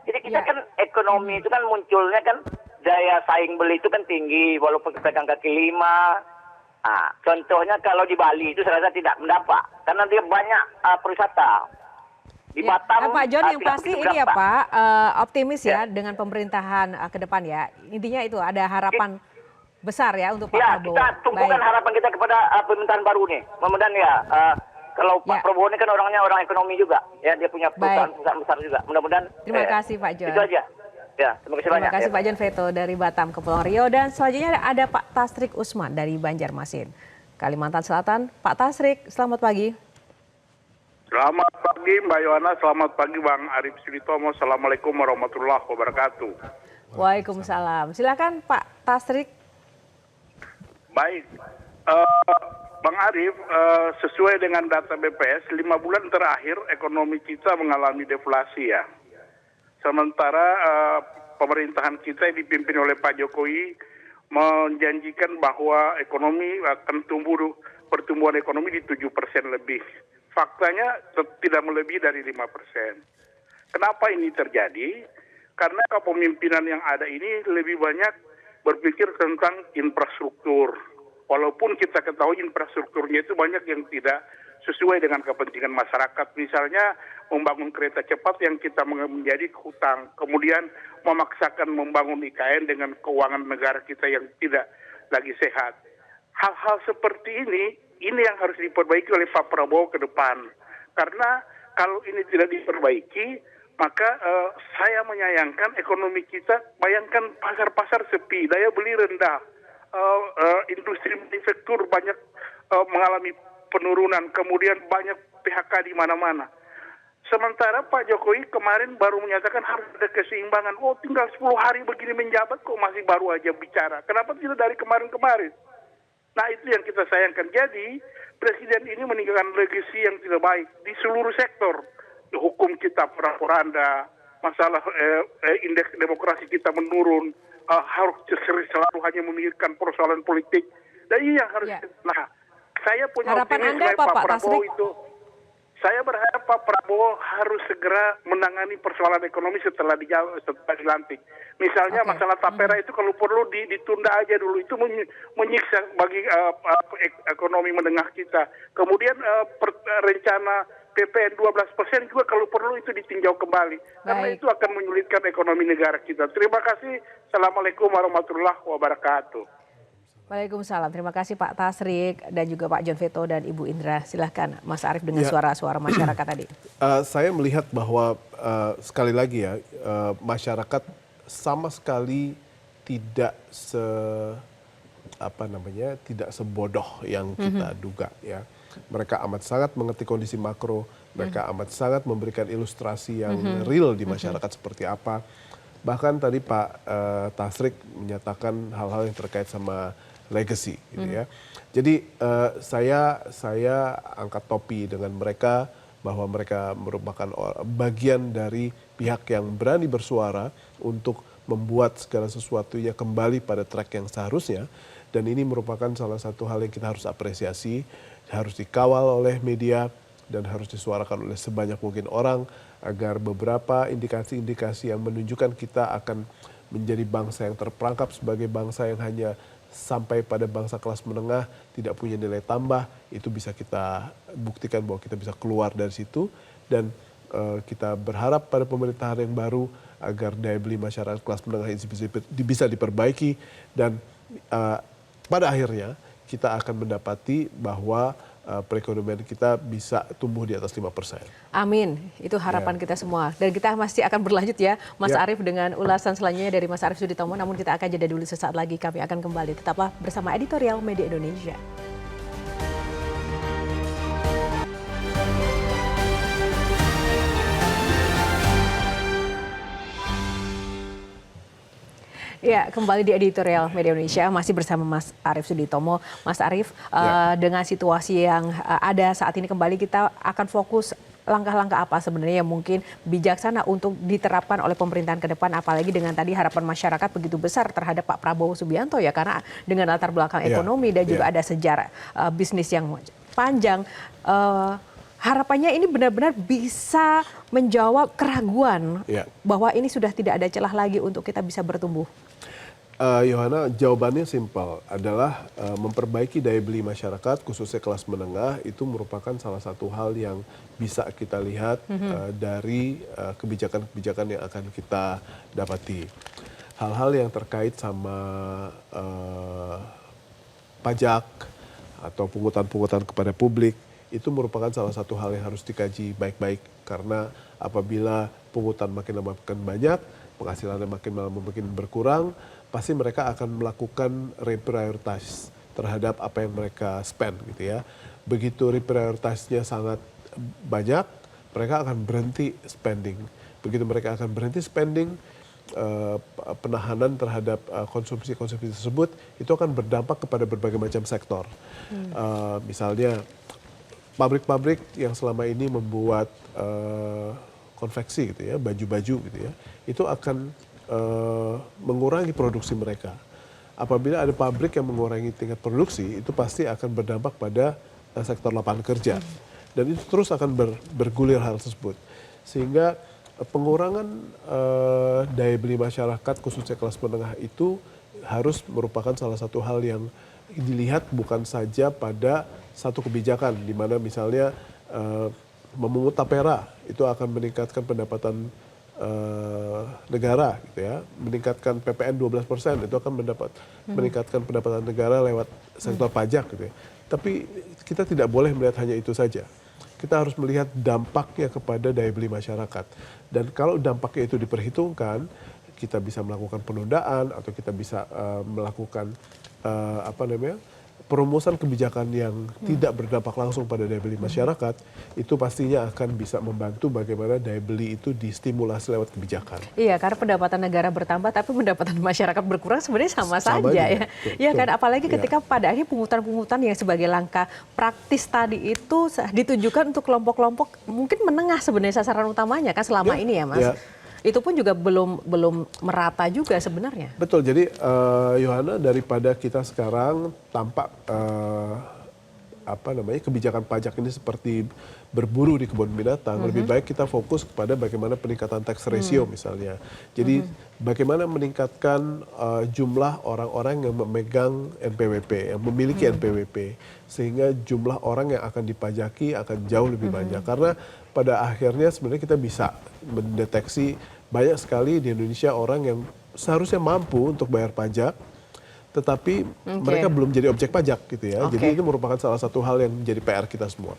Jadi kita kan ekonomi itu kan munculnya kan daya saing beli itu kan tinggi walaupun pegang kaki lima. Nah, contohnya kalau di Bali itu saya rasa tidak mendapat karena dia banyak perwisata. Di Batam, Pak John, yang tidak pasti begitu ini ya berdampak. Pak, optimis ya dengan pemerintahan ke depan ya. Intinya itu ada harapan besar ya untuk Pak Ya, Prabowo. kita tumpukan harapan kita kepada pemerintahan baru nih. Mudah-mudahan ya, kalau Pak Prabowo ini kan orangnya orang ekonomi juga. Ya, dia punya perusahaan besar juga. Mudah-mudahan. Terima kasih Pak John. Itu aja. Ya, terima kasih banyak. Terima kasih Pak John Veto dari Batam, Kepulauan Riau. Dan selanjutnya ada Pak Tasrik Usman dari Banjarmasin, Kalimantan Selatan. Pak Tasrik, selamat pagi. Selamat pagi Mbak Yohana, selamat pagi Bang Arif Suditomo. Assalamualaikum warahmatullahi wabarakatuh. Waalaikumsalam. Silakan Pak Tasrik. Baik, Bang Arif, sesuai dengan data BPS, 5 bulan terakhir ekonomi kita mengalami deflasi ya. Sementara pemerintahan kita yang dipimpin oleh Pak Jokowi menjanjikan bahwa ekonomi akan pertumbuhan ekonomi di 7% lebih. Faktanya tidak melebihi dari 5%. Kenapa ini terjadi? Karena kepemimpinan yang ada ini lebih banyak berpikir tentang infrastruktur. Walaupun kita ketahui infrastrukturnya itu banyak yang tidak sesuai dengan kepentingan masyarakat. Misalnya membangun kereta cepat yang kita menjadi hutang. Kemudian memaksakan membangun IKN dengan keuangan negara kita yang tidak lagi sehat. Hal-hal seperti ini yang harus diperbaiki oleh Pak Prabowo ke depan. Karena kalau ini tidak diperbaiki, maka saya menyayangkan ekonomi kita, bayangkan pasar-pasar sepi, daya beli rendah, industri manufaktur banyak mengalami penurunan, kemudian banyak PHK di mana-mana. Sementara Pak Jokowi kemarin baru menyatakan harus ada keseimbangan. Oh, tinggal 10 hari begini menjabat kok masih baru aja bicara. Kenapa tidak dari kemarin-kemarin? Nah, itu yang kita sayangkan. Jadi, Presiden ini meninggalkan legasi yang tidak baik di seluruh sektor. Hukum kita porak-poranda, masalah indeks demokrasi kita menurun, harus selalu hanya memikirkan persoalan politik. Dan ini yang harus... Nah, saya punya harapan optimis Anda apa, Pak Prabowo Tasrik? itu. Saya berharap Pak Prabowo harus segera menangani persoalan ekonomi setelah dilantik. Misalnya masalah tapera itu kalau perlu ditunda aja dulu. Itu menyiksa bagi ekonomi menengah kita. Kemudian rencana PPN 12% juga kalau perlu itu ditinjau kembali. Karena itu akan menyulitkan ekonomi negara kita. Terima kasih. Assalamualaikum warahmatullahi wabarakatuh. Waalaikumsalam. Terima kasih Pak Tasrik dan juga Pak John Veto dan Ibu Indra. Silahkan Mas Arief dengan suara-suara masyarakat tadi. Saya melihat bahwa sekali lagi ya, masyarakat sama sekali tidak tidak sebodoh yang kita duga ya. Mereka amat sangat mengerti kondisi makro, mereka amat sangat memberikan ilustrasi yang real di masyarakat seperti apa. Bahkan tadi Pak Tasrik menyatakan hal-hal yang terkait sama legacy gitu ya. Jadi saya angkat topi dengan mereka bahwa mereka merupakan bagian dari pihak yang berani bersuara untuk membuat segala sesuatunya kembali pada track yang seharusnya, dan ini merupakan salah satu hal yang kita harus apresiasi, harus dikawal oleh media dan harus disuarakan oleh sebanyak mungkin orang agar beberapa indikasi-indikasi yang menunjukkan kita akan menjadi bangsa yang terperangkap sebagai bangsa yang hanya sampai pada bangsa kelas menengah, tidak punya nilai tambah, itu bisa kita buktikan bahwa kita bisa keluar dari situ. Dan kita berharap pada pemerintahan yang baru agar daya beli masyarakat kelas menengah ini bisa diperbaiki, dan pada akhirnya kita akan mendapati bahwa perekonomian kita bisa tumbuh di atas 5%. Amin, itu harapan kita semua. Dan kita masih akan berlanjut ya, Mas Arief, dengan ulasan selanjutnya dari Mas Arief Suditomo. Namun kita akan jeda dulu, sesaat lagi kami akan kembali. Tetaplah bersama Editorial Media Indonesia. Ya, kembali di Editorial Media Indonesia, masih bersama Mas Arief Suditomo. Mas Arief, dengan situasi yang ada saat ini, kembali kita akan fokus langkah-langkah apa sebenarnya yang mungkin bijaksana untuk diterapkan oleh pemerintahan ke depan, apalagi dengan tadi harapan masyarakat begitu besar terhadap Pak Prabowo Subianto ya, karena dengan latar belakang ekonomi dan juga ada sejarah bisnis yang panjang. Harapannya ini benar-benar bisa menjawab keraguan bahwa ini sudah tidak ada celah lagi untuk kita bisa bertumbuh. Yohana, jawabannya simpel adalah memperbaiki daya beli masyarakat khususnya kelas menengah itu merupakan salah satu hal yang bisa kita lihat dari kebijakan-kebijakan yang akan kita dapati. Hal-hal yang terkait sama pajak atau pungutan-pungutan kepada publik itu merupakan salah satu hal yang harus dikaji baik-baik karena apabila pungutan makin lama makin banyak, penghasilannya makin lama makin berkurang, pasti mereka akan melakukan reprioritize terhadap apa yang mereka spend gitu ya. Begitu reprioritize-nya sangat banyak, mereka akan berhenti spending. Begitu mereka akan berhenti spending, penahanan terhadap konsumsi-konsumsi tersebut itu akan berdampak kepada berbagai macam sektor. Misalnya pabrik-pabrik yang selama ini membuat konveksi gitu ya, baju-baju gitu ya, itu akan mengurangi produksi mereka. Apabila ada pabrik yang mengurangi tingkat produksi, itu pasti akan berdampak pada sektor lapangan kerja. Dan itu terus akan bergulir hal tersebut. Sehingga pengurangan daya beli masyarakat khususnya kelas menengah itu harus merupakan salah satu hal yang dilihat bukan saja pada satu kebijakan, di mana misalnya memungut tapera itu akan meningkatkan pendapatan negara gitu ya, meningkatkan PPN 12% itu akan meningkatkan pendapatan negara lewat sektor pajak gitu ya. Tapi kita tidak boleh melihat hanya itu saja. Kita harus melihat dampaknya kepada daya beli masyarakat. Dan kalau dampaknya itu diperhitungkan, kita bisa melakukan penundaan atau kita bisa melakukan perumusan kebijakan yang tidak berdampak langsung pada daya beli masyarakat, itu pastinya akan bisa membantu bagaimana daya beli itu distimulasi lewat kebijakan. Iya, karena pendapatan negara bertambah tapi pendapatan masyarakat berkurang sebenarnya sama saja juga, ya. Iya kan, apalagi ketika pada akhirnya pungutan-pungutan yang sebagai langkah praktis tadi itu ditujukan untuk kelompok-kelompok mungkin menengah sebenarnya sasaran utamanya kan selama ini ya Mas. Ya. Itu pun juga belum merata juga sebenarnya. Betul, jadi Yohana, daripada kita sekarang tampak kebijakan pajak ini seperti berburu di kebun binatang, lebih baik kita fokus kepada bagaimana peningkatan tax ratio misalnya. Jadi bagaimana meningkatkan jumlah orang-orang yang memegang NPWP, yang memiliki NPWP, sehingga jumlah orang yang akan dipajaki akan jauh lebih banyak. Karena pada akhirnya sebenarnya kita bisa mendeteksi banyak sekali di Indonesia orang yang seharusnya mampu untuk bayar pajak, tetapi mereka belum jadi objek pajak gitu ya. Jadi itu merupakan salah satu hal yang menjadi PR kita semua.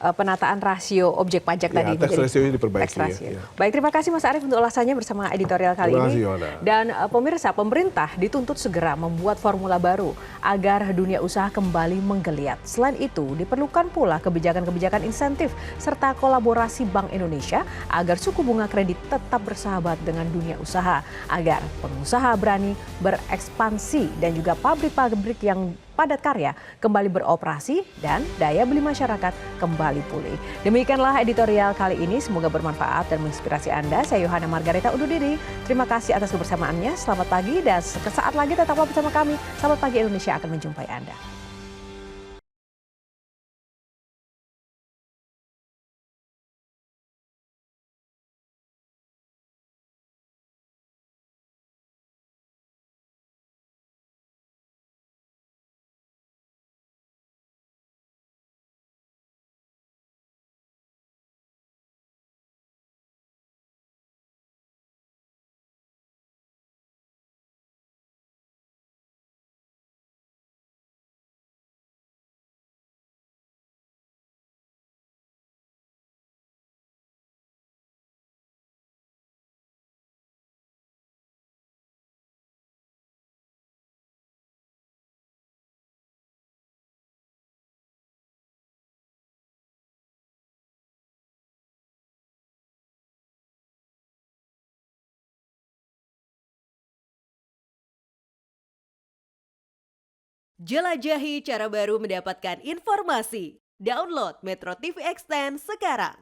Penataan rasio objek pajak tadi. Tax ratio ini diperbaiki. Ya. Baik, terima kasih Mas Arief untuk ulasannya bersama editorial kali ini. Yona. Dan pemirsa, pemerintah dituntut segera membuat formula baru agar dunia usaha kembali menggeliat. Selain itu, diperlukan pula kebijakan-kebijakan insentif serta kolaborasi Bank Indonesia agar suku bunga kredit tetap bersahabat dengan dunia usaha, agar pengusaha berani berekspansi dan juga pabrik-pabrik yang padat karya kembali beroperasi dan daya beli masyarakat kembali pulih. Demikianlah editorial kali ini, semoga bermanfaat dan menginspirasi Anda. Saya Yohana Margareta undur diri. Terima kasih atas kebersamaannya. Selamat pagi dan sesaat lagi tetaplah bersama kami. Selamat pagi Indonesia akan menjumpai Anda. Jelajahi cara baru mendapatkan informasi. Download Metro TV Extend sekarang.